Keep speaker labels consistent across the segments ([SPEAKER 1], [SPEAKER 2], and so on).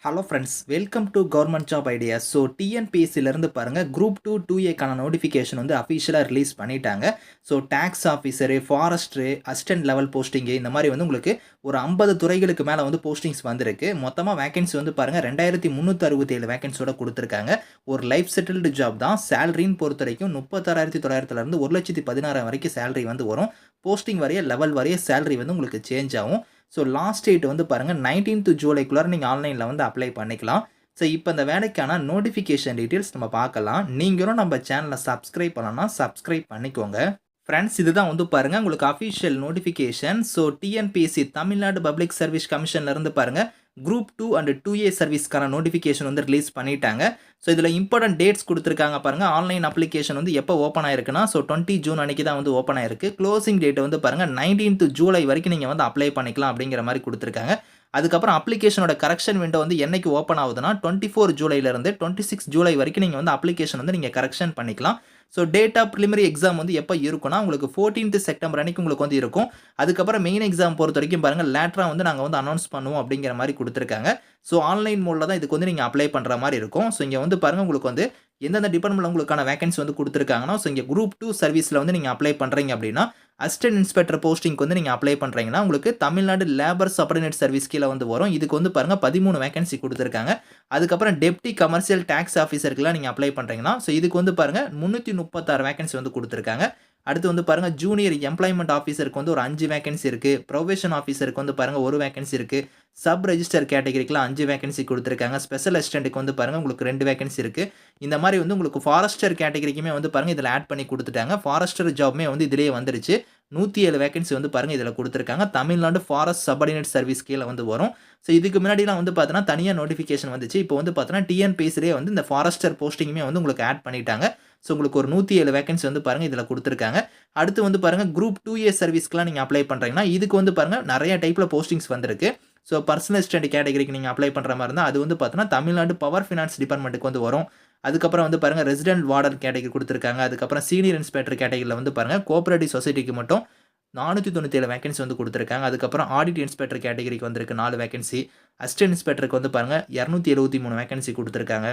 [SPEAKER 1] Hello friends, welcome to government job ideas. So டிஎன்பிஎஸ்சிலேருந்து பாருங்கள், group 2 2ஏக்கான நோட்டிஃபிகேஷன் வந்து அஃபிஷியலாக ரிலீஸ் பண்ணிட்டாங்க. So tax officer, forester, assistant level posting இந்த மாதிரி வந்து உங்களுக்கு ஒரு 50 துறைகளுக்கு மேலே வந்து போஸ்டிங்ஸ் வந்திருக்கு. மொத்தமாக வேகன்சி வந்து பாருங்கள் 2367 வேகன்சியோட கொடுத்துருக்காங்க. ஒரு லைஃப் செட்டில்டு ஜாப் தான். சேலரின்னு பொறுத்த வரைக்கும் 36,900 1,16,000 வரைக்கும் சேலரி வந்து வரும். போஸ்டிங் வரைய லெவல் வரைய சேலரி வந்து உங்களுக்கு சேஞ்ச் ஆகும். ஸோ லாஸ்ட் டேட் வந்து பாருங்கள் 19th ஜூலைக்குள்ளார நீங்கள் ஆன்லைனில் வந்து அப்ளை பண்ணிக்கலாம். ஸோ இப்போ இந்த வேலைக்கான நோட்டிஃபிகேஷன் டீட்டெயில்ஸ் நம்ம பார்க்கலாம். நீங்களும் நம்ம சேனலை சப்ஸ்கிரைப் பண்ணணும்னா சப்ஸ்கிரைப் பண்ணிக்கோங்க. ஃப்ரெண்ட்ஸ், இதுதான் வந்து பாருங்கள் உங்களுக்கு official notification. So TNPSC Tamil Nadu public service கமிஷன்லேருந்து பாருங்கள் குரூப் 2 அண்ட் 2A சர்வீஸ்க்கான நோட்டிஃபிகேஷன் வந்து ரிலீஸ் பண்ணிட்டாங்க. ஸோ இதில் இம்பார்ட்டன்ட் டேட்ஸ் கொடுத்துருக்காங்க பாருங்கள். ஆன்லைன் அப்ளிகேஷன் வந்து எப்போ ஓப்பன் ஆயிருக்குன்னா, ஸோ 20 ஜூன் அன்றைக்கி தான் வந்து ஓப்பன் ஆயிருக்கு. க்ளோசிங் டேட் வந்து பாருங்கள் 19th ஜூலை வரைக்கும் நீங்கள் வந்து அப்ளை பண்ணிக்கலாம் அப்படிங்கிற மாதிரி கொடுத்துருக்காங்க. அதுக்கப்புறம் அப்ளிகேஷனோட கரெக்ஷன் விண்டோ வந்து என்னைக்கு ஓப்பன் ஆகுதுன்னா 24 ஜூலைலேருந்து 26 ஜூலை வரைக்கும் நீங்கள் வந்து அப்ளிகேஷன் வந்து நீங்கள் கரெக்ஷன் பண்ணிக்கலாம். So date of preliminary exam வந்து எப்போ இருக்குன்னா உங்களுக்கு 14th செப்டம்பர் அன்றைக்கி உங்களுக்கு வந்து இருக்கும். அதுக்கப்புறம் மெயின் எக்ஸாம் பொறுத்த வரைக்கும் பாருங்கள் லேட்டராக வந்து நாங்கள் வந்து அனௌன்ஸ் பண்ணுவோம் அப்படிங்கிற மாதிரி கொடுத்துருக்காங்க. ஸோ ஆன்லைன் மோடில் தான் இதுக்கு வந்து நீங்கள் அப்ளை பண்ணுற மாதிரி இருக்கும். ஸோ இங்கே வந்து பாருங்கள் உங்களுக்கு வந்து எந்தெந்த டிபார்ட்மெண்ட்டில் உங்களுக்கான வேகன்சி வந்து கொடுத்துருக்காங்கன்னா, ஸோ இங்கே குரூப் 2 சர்வீஸில் வந்து நீங்கள் அப்ளை பண்ணுறீங்க அப்படின்னா அசிஸ்டன்ட் இன்ஸ்பெக்டர் போஸ்டிங்க்கு வந்து நீங்கள் அப்ளை பண்ணுறீங்கன்னா உங்களுக்கு தமிழ்நாடு லேபர் சப்ஆர்டினேட் சர்வீஸ் கீழே வந்து வரும். இதுக்கு வந்து பாருங்கள் 13 வேகன்சி கொடுத்துருக்காங்க. அதுக்கப்புறம் டெப்டி கமர்ஷியல் டேக்ஸ் ஆஃபீஸருக்குலாம் நீங்கள் அப்ளை பண்ணுறீங்கன்னா, ஸோ இதுக்கு வந்து பாருங்கள் 336 வேகன்சி வந்து கொடுத்துருக்காங்க. அடுத்து வந்து பாருங்கள் ஜூனியர் எம்ப்ளாய்மெண்ட் ஆஃபீஸருக்கு வந்து ஒரு 5 வேகன்சி இருக்குது. ப்ரொபேஷன் ஆஃபீஸருக்கு வந்து பாருங்கள் 1 வேகன்சி இருக்குது. சப் ரெஜிஸ்டர் கேட்டகரிக்குலாம் 5 வேகன்சி கொடுத்துருக்காங்க. ஸ்பெஷல் அசிஸ்டண்ட்டுக்கு வந்து பாருங்கள் உங்களுக்கு 2 வேகன்சி இருக்குது. இந்த மாதிரி வந்து உங்களுக்கு ஃபாரஸ்டர் கேட்டகரிக்குமே வந்து பாருங்கள் இதில் ஆட் பண்ணி கொடுத்துட்டாங்க. ஃபாரஸ்டர் ஜாப்மே வந்து இதிலேயே வந்துருச்சு. 107 வேகன்சி வந்து பாருங்கள் இதில் கொடுத்துருக்காங்க. தமிழ்நாடு ஃபாரஸ்ட் சப்ஆர்டினேட் சர்வீஸ் கீழே வந்து வரும். ஸோ இதுக்கு முன்னாடிலாம் வந்து பார்த்தோன்னா தனியாக நோட்டிஃபிகேஷன் வந்துச்சு. இப்போ வந்து பார்த்தோன்னா டிஎன்பிஎஸ்சிலே வந்து இந்த ஃபாரஸ்டர் போஸ்டிங்குமே வந்து உங்களுக்கு ஆட் பண்ணிட்டாங்க. ஸோ உங்களுக்கு ஒரு 107 வேகன்சி வந்து பாருங்கள் இதில் கொடுத்துருக்காங்க. அடுத்து வந்து பாருங்கள் குரூப் 2A சர்வீஸ்க்குலாம் நீங்கள் அப்ளை பண்ணுறீங்கன்னா இதுக்கு வந்து பாருங்கள் நிறைய டைப்பில் போஸ்டிங்ஸ் வந்திருக்கு. ஸோ பர்சனல் அசிஸ்டன்ட் கேட்டகரிக்கு நீங்கள் அப்ளை பண்ணுற மாதிரி இருந்தால் அது வந்து பார்த்தோன்னா தமிழ்நாடு பவர் ஃபினான்ஸ் டிபார்ட்மெண்ட்டுக்கு வந்து வரும். அதுக்கப்புறம் வந்து பாருங்கள் ரெசிடென்ட் வார்டன் கேட்டகரி கொடுத்துருக்காங்க. அதுக்கப்புறம் சீனியர் இன்ஸ்பெக்டர் கேட்டகரியில் வந்து பாருங்கள் கோஆபரேட்டிவ் சொசைட்டிக்கு மட்டும் 497 வேகன்சி வந்து கொடுத்துருக்காங்க. அதுக்கப்புறம் ஆடிட் இன்ஸ்பெக்டர் கேட்டகரிக்கு வந்திருக்கு 4 வேகன்சி. அசிஸ்டன்ட் இன்ஸ்பெக்டருக்கு வந்து பாருங்கள் 273 வேகன்சி கொடுத்துருக்காங்க.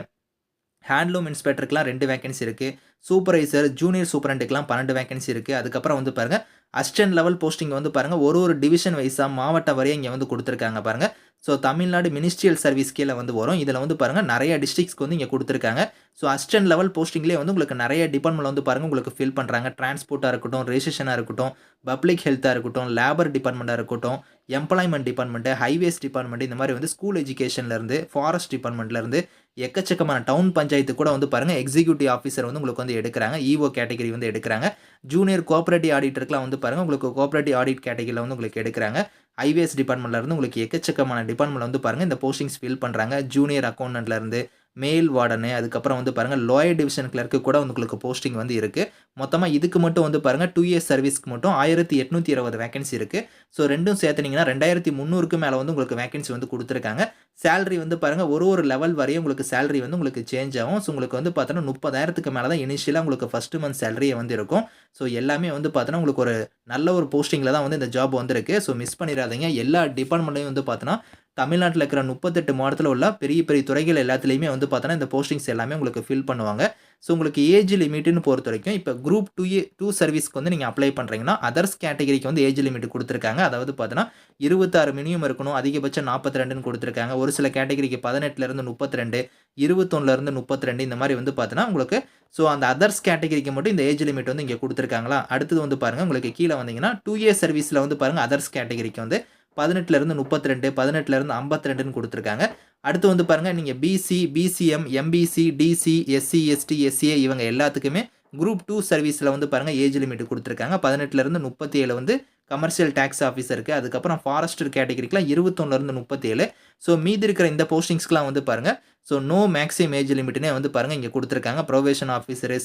[SPEAKER 1] ஹேண்ட்லூம் இன்ஸ்பெக்டருக்குலாம் 2 வேகன்சி இருக்குது. சூப்பர்வைசர், ஜூனியர் சூப்பரண்டுக்குலாம் 12 வேகன்சி இருக்குது. அதுக்கப்புறம் வந்து பாருங்கள் அசிஸ்டன்ட் லெவல் போஸ்டிங் வந்து பாருங்கள் ஒரு டிவிஷன் வைஸாக மாவட்ட வரையும் இங்கே வந்து கொடுத்துருக்காங்க பாருங்கள். ஸோ தமிழ்நாடு மினிஸ்ட்ரியல் சர்வீஸ் கீழே வந்து வரும். இதில் வந்து பாருங்கள் நிறைய டிஸ்ட்ரிக்ஸ்க்கு வந்து இங்கே கொடுத்துருக்காங்க. ஸோ அசிஸ்டன்ட் லெவல் போஸ்டிங்லேயே வந்து உங்களுக்கு நிறைய டிபார்ட்மெண்ட் வந்து பாருங்கள் உங்களுக்கு ஃபில் பண்ணுறாங்க. டிரான்ஸ்போர்ட்டாக இருக்கட்டும், ரெஜிஸ்ட்ரேஷனாக இருக்கட்டும், பப்ளிக் ஹெல்த்தாக இருக்கட்டும், லேபர் டிபார்ட்மெண்ட்டாக இருக்கட்டும், எம்ப்ளாய்மெண்ட் டிபார்ட்மெண்ட்டு, ஹைவேஸ் டிபார்ட்மெண்ட், இந்த மாதிரி வந்து ஸ்கூல் எஜுகேஷன்லேருந்து, ஃபாரஸ்ட் டிபார்ட்மெண்ட்லேருந்து எக்கச்சக்கமான டவுன் பஞ்சாயத்து கூட வந்து பாருங்கள் எக்ஸிக்யூட்டிவ் ஆஃபீஸர் வந்து உங்களுக்கு வந்து எடுக்கிறாங்க. இஓ கேட்டகரி வந்து எடுக்கிறாங்க. ஜூனியர் கோஆபரேட்டிவ் ஆடிட்டருக்குலாம் வந்து பாருங்கள் உங்களுக்கு கோஆபரேட்டிவ் ஆடிட் கேட்டகரியில் வந்து உங்களுக்கு எடுக்கிறாங்க. ஐவிஎஸ் டிபார்ட்மெண்ட்லேருந்து உங்களுக்கு எக்கச்சக்கமான டிபார்ட்மெண்ட் வந்து பாருங்கள் இந்த போஸ்டிங்ஸ் ஃபில் பண்ணுறாங்க. ஜூனியர் அக்கௌண்டன்ட்லேருந்து மெயில் வார்டனு, அதுக்கப்புறம் வந்து பாருங்கள் லோயர் டிவிஷன் கிளர்க்கு கூட உங்களுக்கு போஸ்டிங் வந்து இருக்குது. மொத்தமாக இதுக்கு மட்டும் வந்து பாருங்கள் 2A சர்வீஸ்க்கு மட்டும் 1820 வேகன்சி இருக்குது. ஸோ ரெண்டும் சேர்த்துனீங்கன்னா 2300க்கு மேலே வந்து உங்களுக்கு வேகன்சி வந்து கொடுத்துருக்காங்க. சேலரி வந்து பாருங்கள் ஒரு லெவல் வரையும் உங்களுக்கு சேலரி வந்து உங்களுக்கு சேஞ்ச் ஆகும். ஸோ உங்களுக்கு வந்து பார்த்தோன்னா 30,000க்கு மேலே தான் இனிஷியலாக உங்களுக்கு ஃபஸ்ட்டு மந்த் சேலரியே வந்து இருக்கும். ஸோ எல்லாமே வந்து பார்த்தோன்னா உங்களுக்கு ஒரு நல்ல ஒரு போஸ்டிங்கில் தான் வந்து இந்த ஜாப் வந்திருக்கு. ஸோ மிஸ் பண்ணிடாதீங்க. எல்லா டிபார்ட்மெண்ட்லையும் வந்து பார்த்தோன்னா தமிழ்நாட்டில் இருக்கிற 38 மாவட்டத்தில் உள்ள பெரிய பெரிய துறைகள் எல்லாத்துலேயுமே வந்து பார்த்தோன்னா இந்த போஸ்டிங்ஸ் எல்லாமே உங்களுக்கு ஃபில் பண்ணுவாங்க. ஸோ உங்களுக்கு ஏஜ் லிமிட்னு பொறுத்த வரைக்கும் இப்போ குரூப் 2 சர்வீஸ்க்கு வந்து நீங்கள் அப்ளை பண்ணுறீங்கன்னா அதர்ஸ் கேட்டகரிக்கு வந்து ஏஜ் லிமிட் கொடுத்துருக்காங்க. அதாவது பார்த்தோன்னா 26 மினிமம் இருக்கணும், அதிகபட்சம் 42ன்னு கொடுத்துருக்காங்க. ஒரு சில கேட்டகரிக்கு 18லேருந்து 32, 21லேருந்து 32 இந்த மாதிரி வந்து பார்த்தோன்னா உங்களுக்கு ஸோ அந்த அதர்ஸ் கேட்டகரிக்கு மட்டும் இந்த ஏஜ் லிமிட் வந்து இங்கே கொடுத்துருக்காங்களா. அடுத்தது வந்து பாருங்கள் உங்களுக்கு கீழே வந்தீங்கன்னா 2A சர்வீஸில் வந்து பாருங்கள் அதர்ஸ் கேட்டகரிக்கு வந்து 18லேருந்து 32, 18லேருந்து 52ன்னு கொடுத்துருக்காங்க. அடுத்து வந்து பாருங்கள் நீங்கள் BC, BCM, MBC, DC, SC, ST, SCA இவங்க எல்லாத்துக்குமே குரூப் 2 சர்வீஸில் வந்து பாருங்கள் ஏஜ் லிமிட் கொடுத்துருக்காங்க. 18லேருந்து 37 வந்து கமர்ஷியல் டேக்ஸ் ஆஃபீஸருக்கு. அதுக்கப்புறம் ஃபாரஸ்டர் கேட்டகரிக்கெலாம் 21லேருந்து 37. ஸோ மீதி இருக்கிற இந்த போஸ்டிங்ஸ்க்குலாம் வந்து பாருங்கள் ஸோ நோ மேக்ஸிமம் ஏஜ் லிமிட்னே வந்து பாருங்கள் இங்கே கொடுத்துருக்காங்க. ப்ரொபேஷன் ஆஃபீஸரு,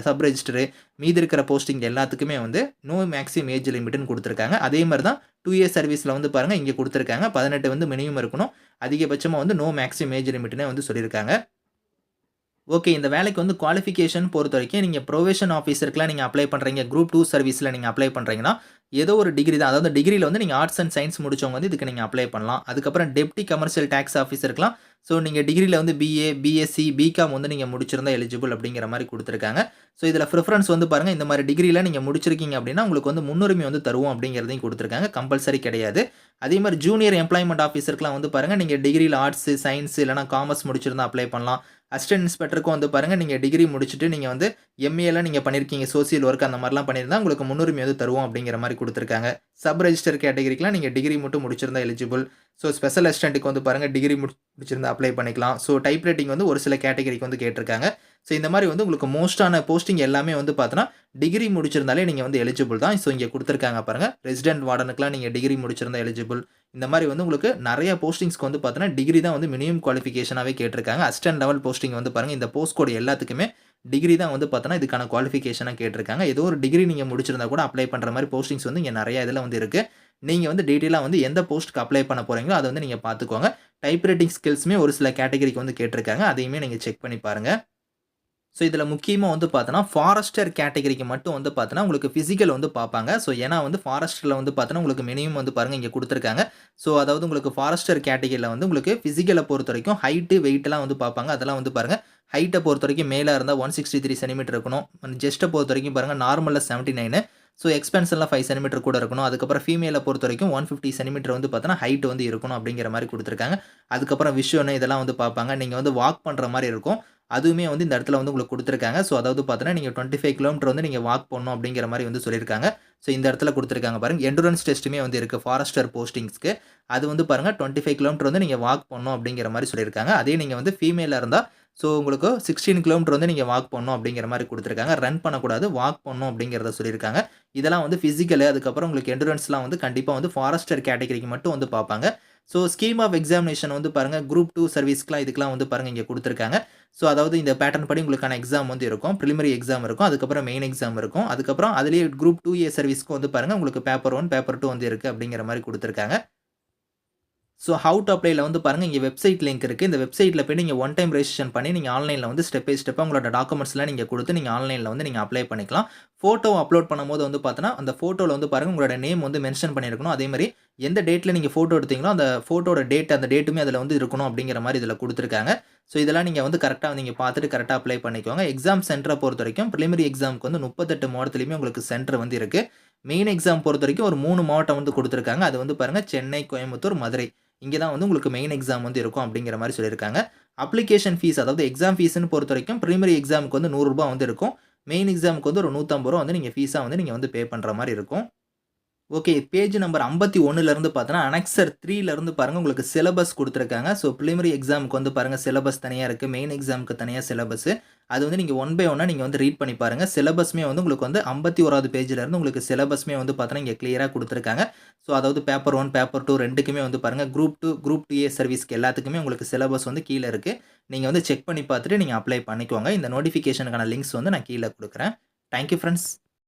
[SPEAKER 1] சப் ரெஜிஸ்டரு, மீதி இருக்கிற போஸ்டிங் எல்லாத்துக்குமே வந்து நோ மேக்ஸிமம் ஏஜ் லிமிட்னு கொடுத்துருக்காங்க. அதே மாதிரி தான் 2A சர்வீஸில் வந்து பாருங்கள் இங்கே கொடுத்துருக்காங்க. 18 வந்து மினிமம் இருக்கணும், அதிகபட்சமாக வந்து நோ மேக்ஸிமம் ஏஜ் லிமிட்னே வந்து சொல்லியிருக்காங்க. ஓகே, இந்த வேலைக்கு வந்து குவாலிஃபிகேஷன் பொறுத்த வரைக்கும் நீங்கள் ப்ரொபேஷன் ஆஃபீஸருக்குலாம் நீங்கள் அப்ளை பண்ணுறீங்க, குரூப் 2 சர்வீஸில் நீங்கள் அப்ளை பண்ணுறீங்கன்னா ஏதோ ஒரு டிகிரி தான். அதாவது டிகிரியில் வந்து நீங்கள் ஆர்ட்ஸ் அண்ட் சயின்ஸ் முடிச்சவங்க வந்து இதுக்கு நீங்கள் அப்ளை பண்ணலாம். அதுக்கப்புறம் டெப்டி கமர்ஷியல் டேக்ஸ் ஆஃபீஸருக்குலாம் ஸோ நீங்க டிகிரில வந்து பிஏ, பிஎஸ்சி, பிகாம் வந்து நீங்க முடிச்சிருந்தா எலிஜிபிள் அப்படிங்கிற மாரி குடுத்துருக்காங்க. ஸோ இதில ப்ரிஃபரன்ஸ் வந்து பாருங்க, இந்த மாரி டிகிரில நீங்க முடிச்சிருக்கீங்க அப்படின்னா, உங்களுக்கு வந்து முன்னுரிமை வந்து தருவோம் அப்படிங்கிறதையும் குடுத்துருக்காங்க. கம்பல்சரி கிடையாது. அதே மாரி ஜூனியர் எம்ப்ளாய்மென்ட் ஆஃபீசர்க்குலாம் வந்து பாருங்க, நீங்க டிகிரில ஆர்ட்ஸ், சயன்ஸ் இல்லன்னா காமர்ஸ் முடிச்சிருந்தா அப்ளை பண்ணலாம். அசிஸ்டன்ட் இன்ஸ்பெக்டருக்கும் வந்து பாருங்க, நீங்க டிகிரி முடிச்சுட்டு நீங்க வந்து எம்.ஏ.லாம் நீங்க பண்ணியிருக்கீங்க. சோசியல் ஒர்க் அந்த மாரிலாம் பண்ணியிருந்தா, உங்களுக்கு முன்னுரிமை வந்து தருவோம் அப்படிங்கிற மாரி குடுத்துருக்காங்க. சப் ரெஜிஸ்டர் கேட்டகரிக்குலாம் நீங்க டிகிரி மட்டும் முடிச்சிருந்தா எலிஜிபிள். ஸோ ஸ்பெஷல் அசிஸ்டன்ட்க்கு வந்து பாருங்க, டிகிரி முடிச்சிருந்தா அப்ளை பண்ணிக்கலாம். ஸோ டைப் ரைட்டிங் வந்து ஒரு சில கேட்டகரிக்கு வந்து கேட்டிருக்காங்க. ஸோ இந்த மாரி வந்து உங்களுக்கு மோஸ்ட்டான போஸ்டிங் எல்லாமே வந்து பார்த்தோன்னா, டிகிரி முடிச்சிருந்தாலே நீங்க வந்து எலிஜிபிள் தான். ஸோ இங்க குடுத்துருக்காங்க பாருங்க. ரெசிடென்ட் வார்டனுக்குலாம் நீங்க டிகிரி முடிச்சிருந்தா எலிஜிபிள். இந்த மாரி வந்து உங்களுக்கு நெறைய போஸ்டிங்ஸ்க்கு வந்து பார்த்தோன்னா, டிகிரி தான் வந்து மினிமம் குவாலிஃபிகேஷனாவே கேட்டிருக்காங்க. அசிஸ்டன்ட் லெவல் போஸ்டிங் வந்து பாருங்க, இந்த போஸ்ட் கோட் எல்லாத்துக்குமே டிகிரி தான் வந்து பார்த்தோன்னா, இதுக்கான குவாலிஃபிகேஷனா கேட்டிருக்காங்க. ஏதோ ஒரு டிகிரி நீங்க முடிச்சிருந்தா கூட அப்ளை பண்ற மாரி போஸ்டிங்ஸ் வந்து இங்க நெறைய இதுல வந்து இருக்கு. நீங்க வந்து டீட்டெயிலா வந்து எந்த போஸ்ட்க்கு அப்ளை பண்ண போறீங்களோ, அத வந்து நீங்க பார்த்துக்கோங்க. டைப் ரைட்டிங் ஸ்கில்ஸுமே ஒரு சில கேட்டகரிக்கு வந்து கேட்டிருக்காங்க. அதையுமே நீங்க செக் பண்ணி பாருங்க. ஸோ இதில முக்கியமா வந்து பார்த்தோன்னா, ஃபாரஸ்டர் கேட்டகரிக்கு மட்டும் வந்து பார்த்தோன்னா, உங்களுக்கு பிசிக்கல் வந்து பார்ப்பாங்க. ஸோ ஏன்னா வந்து ஃபாரஸ்டர்ல வந்து பார்த்தோன்னா, உங்களுக்கு மினிமம் வந்து பாருங்க இங்க குடுத்துருக்காங்க. ஸோ அதாவது உங்களுக்கு ஃபாரஸ்டர் கேட்டகரில வந்து உங்களுக்கு பிசிக்கல பொறுத்தவரைக்கும் ஹைட்டு, வெயிட்லாம் வந்து பார்ப்பாங்க. அதெல்லாம் வந்து பாருங்க, ஹைட்ட பொறுத்தவரைக்கும் மேலா இருந்தா 163 சென்டிமீட்டர் இருக்கணும். செஸ்ட்ட பொறுத்தவரைக்கும் பாருங்க நார்மல்ல 79. ஸோ எக்ஸ்பென்ஷன்ல 5 சென்டிமீட்டர் கூட இருக்கணும். அதுக்கப்புறம் ஃபீமேல பொறுத்தவரைக்கும் 150 சென்டிமீட்டர் வந்து பார்த்தோன்னா, ஹைட் வந்து இருக்கணும் அப்படிங்கிற மாரி குடுத்துருக்காங்க. அதுக்கப்புறம் விஷன் இதெல்லாம் வந்து பார்ப்பாங்க. நீங்க வந்து வாக் பண்ற மாரி இருக்கும். அதுவுமே வந்து இந்த இடத்துல வந்து உங்களுக்கு குடுத்துருக்காங்க. ஸோ அதாவது பார்த்தீங்கன்னா, நீங்க 25 கிலோமீட்டர் வந்து நீங்க வாக் பண்ணணும் அப்படிங்கிற மாரி வந்து சொல்லியிருக்காங்க. ஸோ இந்த இடத்துல குடுத்துருக்காங்க பாருங்க. எண்டுரன்ஸ் டெஸ்ட்டுமே வந்து இருக்கு ஃபாரஸ்டர் போஸ்டிங்ஸ்க்கு. அது வந்து பாருங்க 25 கிலோமீட்டர் வந்து நீங்க வாக் பண்ணணும் அப்படிங்கிற மாரி சொல்லியிருக்காங்க. அதே நீங்க வந்து ஃபீமேலா இருந்தா, ஸோ உங்களுக்கு 16 கிலோமீட்டர் வந்து நீங்க வாக் பண்ணணும் அப்படிங்கிற மாரி குடுத்துருக்காங்க. ரன் பண்ணக்கூடாது. வாக் பண்ணணும் அப்படிங்கிறத சொல்லியிருக்காங்க. இதெல்லாம் வந்து பிசிக்கலு அதுக்கப்புறம் உங்களுக்கு எண்டுரன்ஸ்லாம் வந்து கண்டிப்பா வந்து ஃபாரஸ்டர் கேட்டகரிக்கு மட்டும் வந்து பார்ப்பாங்க. ஸோ ஸ்கீம் ஆஃப் எக்ஸாமினேஷன் வந்து பாருங்க, குரூப் 2 சர்வீஸ்க்குலாம் இதுக்கெல்லாம் வந்து பாருங்க இங்க குடுத்துருக்காங்க. ஸோ அதாவது இந்த பேட்டர்ன் படி உங்களுக்கான எக்ஸாம் வந்து இருக்கும். பிரிலிமினரி எக்ஸாம் இருக்கும். அதுக்கப்புறம் மெயின் எக்ஸாம் இருக்கும். அதுக்கப்புறம் அதிலேயே குரூப் 2A சர்வீஸ்க்கும் வந்து பாருங்க, உங்களுக்கு பேப்பர் 1, பேப்பர் 2 வந்து இருக்கு அப்படிங்கிற மாரி குடுத்துருக்காங்க. ஸோ ஹவ் டு அப்ளைல வந்து பாருங்க, இங்க வெப்சைட் லிங்க் இருக்கு. இந்த வெப்சைட்ல போய் நீங்க ஒன் டைம் ரெஜிஸ்ட்ரேஷன் பண்ணி, நீங்க ஆன்லைன்ல வந்து ஸ்டெப் பை ஸ்டெப்பா உங்களோட டாக்குமெண்ட்ஸ்லாம் நீங்க குடுத்து, நீங்க ஆன்லைன்ல வந்து நீங்க அப்ளை பண்ணிக்கலாம். ஃபோட்டோ அப்லோட் பண்ணும்போது வந்து பார்த்தோன்னா, அந்த ஃபோட்டோல வந்து பாருங்க உங்களோட நேம் வந்து மென்ஷன் பண்ணியிருக்கணும். அதே மாரி எந்த டேட்ல நீங்க ஃபோட்டோ எடுத்தீங்களோ, அந்த ஃபோட்டோட டேட் அந்த டேட்டுமே அதில வந்து இருக்கணும் அப்படிங்கிற மாரி இதில குடுத்துருக்காங்க. ஸோ இதெல்லாம் நீங்க வந்து கரெக்ட்டா நீங்க பார்த்துட்டு கரெக்ட்டா அப்ளை பண்ணிக்கோங்க. எக்ஸாம் சென்டர பொறுத்தவரைக்கும் பிரிலிமினரி எக்ஸாம்க்கு வந்து 38 மாவட்டத்திலயுமே உங்களுக்கு சென்டர் வந்து இருக்கு. மெயின் எக்ஸாம் பொறுத்தவரைக்கும் ஒரு 3 மாவட்டம் வந்து குடுத்துருக்காங்க. அது வந்து பாருங்க சென்னை, கோயம்புத்தூர், மதுரை. இங்க தான் வந்து உங்களுக்கு மெயின் எக்ஸாம் வந்து இருக்கும் அப்படிங்கிற மாரி சொல்லியிருக்காங்க. அப்ளிகேஷன் ஃபீஸ் அதாவது எக்ஸாம் ஃபீஸ்ன்னு பொறுத்தவரைக்கும் பிரிலிமினரி எக்ஸாம்க்கு வந்து ரூ. 100 வந்து இருக்கும். மெயின் எக்ஸாம்க்கு வந்து ஒரு ரூ. 150 வந்து நீங்க ஃபீஸா வந்து நீங்க வந்து பே பண்ற மாரி இருக்கும். ஓகே. பேஜ் நம்பர் 51லருந்து பார்த்தோன்னா, அனெக்ஸர் 3லருந்து பாருங்க உங்களுக்கு சிலபஸ் குடுத்துருக்காங்க. ஸோ பிரிலிமினரி எக்ஸாம்க்கு வந்து பாருங்க சிலபஸ் தனியா இருக்கு. மெயின் எக்ஸாம்க்கு தனியா சிலபஸ். அது வந்து நீங்க ஒன் பை ஒன்னா நீங்க வந்து ரீட் பண்ணி பாருங்க. சிலபஸ்மே வந்து உங்களுக்கு வந்து 51வது பேஜ்லருந்து உங்களுக்கு சிலபஸ்மே வந்து பார்த்தோன்னா, இங்க கிளியரா குடுத்துருக்காங்க. ஸோ அதாவது பேப்பர் 1, பேப்பர் 2 2க்குமே வந்து பாருங்க குரூப் 2, குரூப் 2A சர்வீஸ்க்கு எல்லாத்துக்குமே உங்களுக்கு சிலபஸ் வந்து கீழ இருக்கு. நீங்க வந்து செக் பண்ணி பார்த்துட்டு நீங்க அப்ளை பண்ணிக்கோங்க. இந்த நோட்டிஃபிகேஷனுக்கான லிங்க்ஸ் வந்து நான் கீழ குடுக்குறேன். Thank you friends.